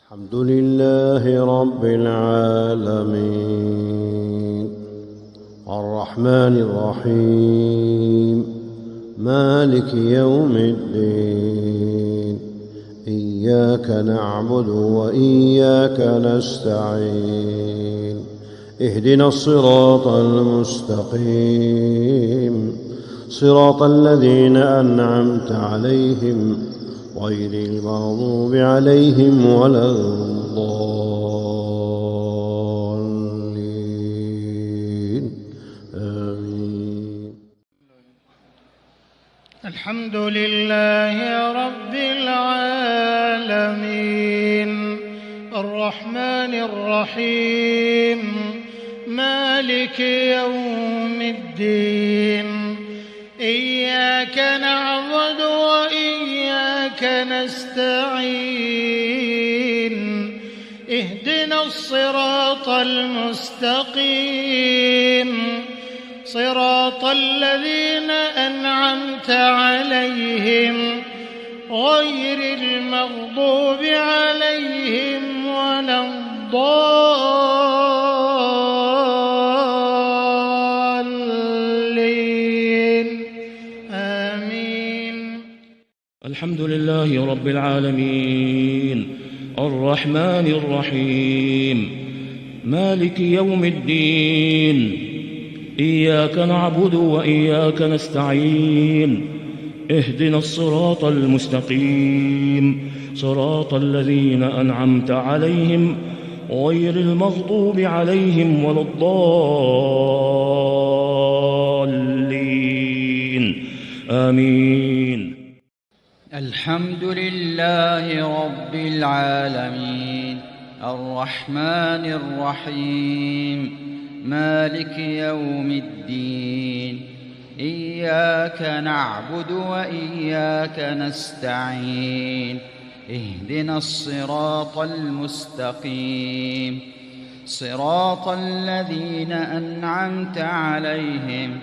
الحمد لله رب العالمين الرحمن الرحيم مالك يوم الدين إياك نعبد وإياك نستعين اهدنا الصراط المستقيم صراط الذين أنعمت عليهم غير المغضوب عليهم ولا الضالين آمين. الحمد لله رب العالمين الرحمن الرحيم مالك يوم الدين إياك نعبد وإياك نستعين اهدنا الصراط المستقيم صراط الذين أنعمت عليهم غير المغضوب عليهم ولا الضالين آمين. الحمد لله رب العالمين الرحمن الرحيم مالك يوم الدين إياك نعبد وإياك نستعين اهدنا الصراط المستقيم صراط الذين أنعمت عليهم غير المغضوب عليهم ولا الضالين آمين. الحمد لله رب العالمين الرحمن الرحيم مالك يوم الدين إياك نعبد وإياك نستعين اهدنا الصراط المستقيم صراط الذين أنعمت عليهم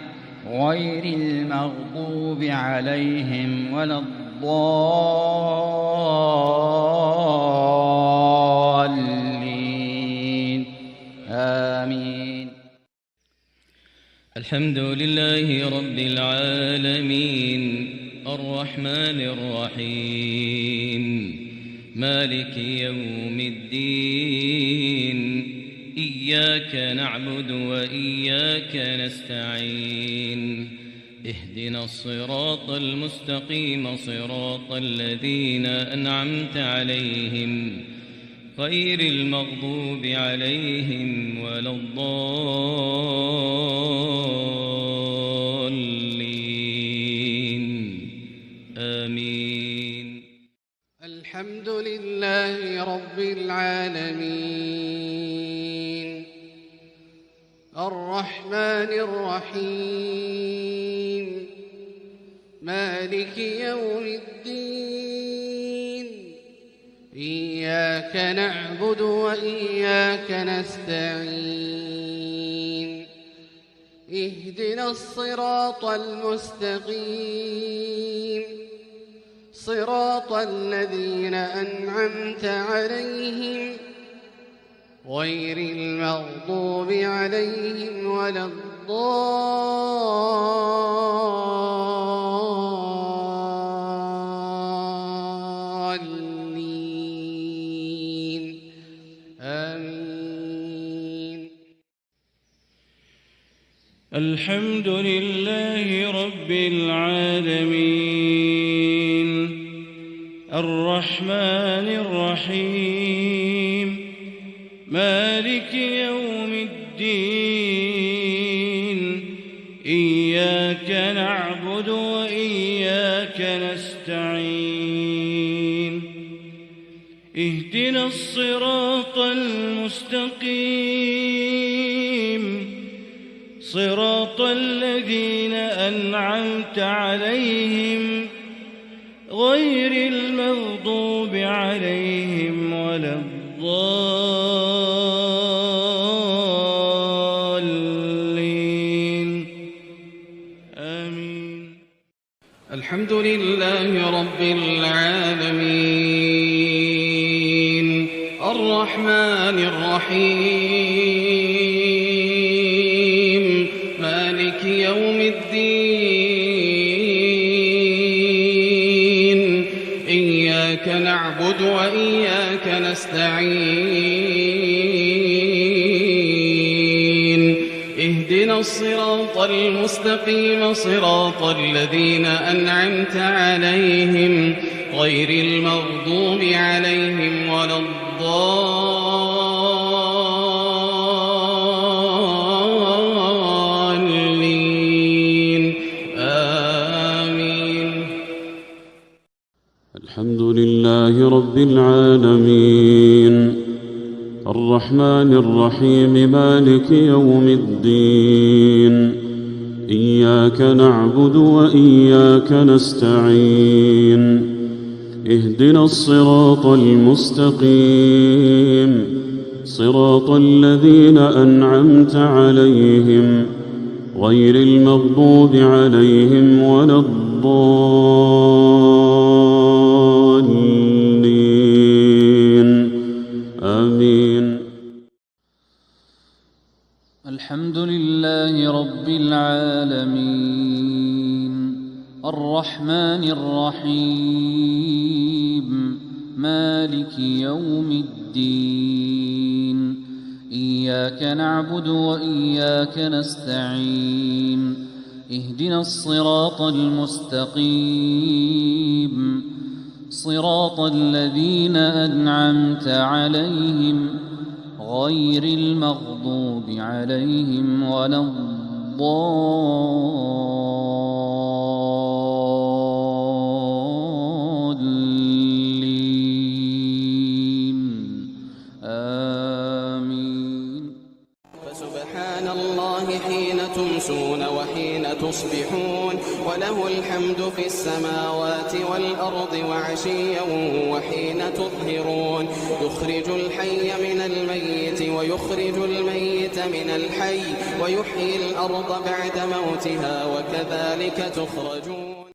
غير المغضوب عليهم ولا الضالين آمين. الحمد لله رب العالمين الرحمن الرحيم مالك يوم الدين إياك نعبد وإياك نستعين اهدنا الصراط المستقيم صراط الذين أنعمت عليهم غير المغضوب عليهم ولا الضالين آمين. الحمد لله رب العالمين الرحمن الرحيم مالك يوم الدين إياك نعبد وإياك نستعين اهدنا الصراط المستقيم صراط الذين أنعمت عليهم غير المغضوب عليهم ولا الضالين آمين. الحمد لله رب العالمين الرحمن الرحيم مالك يوم الدين إياك نعبد وإياك نستعين اهدنا الصراط المستقيم صراط الذين أنعمت عليهم غير المغضوب عليهم ولا الضالين آمين. الحمد لله رب العالمين الرحمن الرحيم مالك يوم الدين إياك نعبد وإياك نستعين اهدنا الصراط المستقيم صراط الذين أنعمت عليهم غير المغضوب عليهم ولا الضالين آمين. الحمد لله رب العالمين الرحمن الرحيم مالك يوم الدين إياك نعبد وإياك نستعين اهدنا الصراط المستقيم صراط الذين أنعمت عليهم غير المغضوب عليهم ولا الضالين آمين. الحمد لله رب العالمين الرحمن الرحيم مالك يوم الدين إياك نعبد وإياك نستعين اهدنا الصراط المستقيم صراط الذين أنعمت عليهم غير المغضوب عليهم ولا الضالين آمين. فسبحان الله حين تمسون وحين تصبحون وله الحمد في السماوات والأرض وعشيا وحين تظهرون يخرج الحي من الميت ويخرج الميت من الحي ويحيي الأرض بعد موتها وكذلك تخرجون.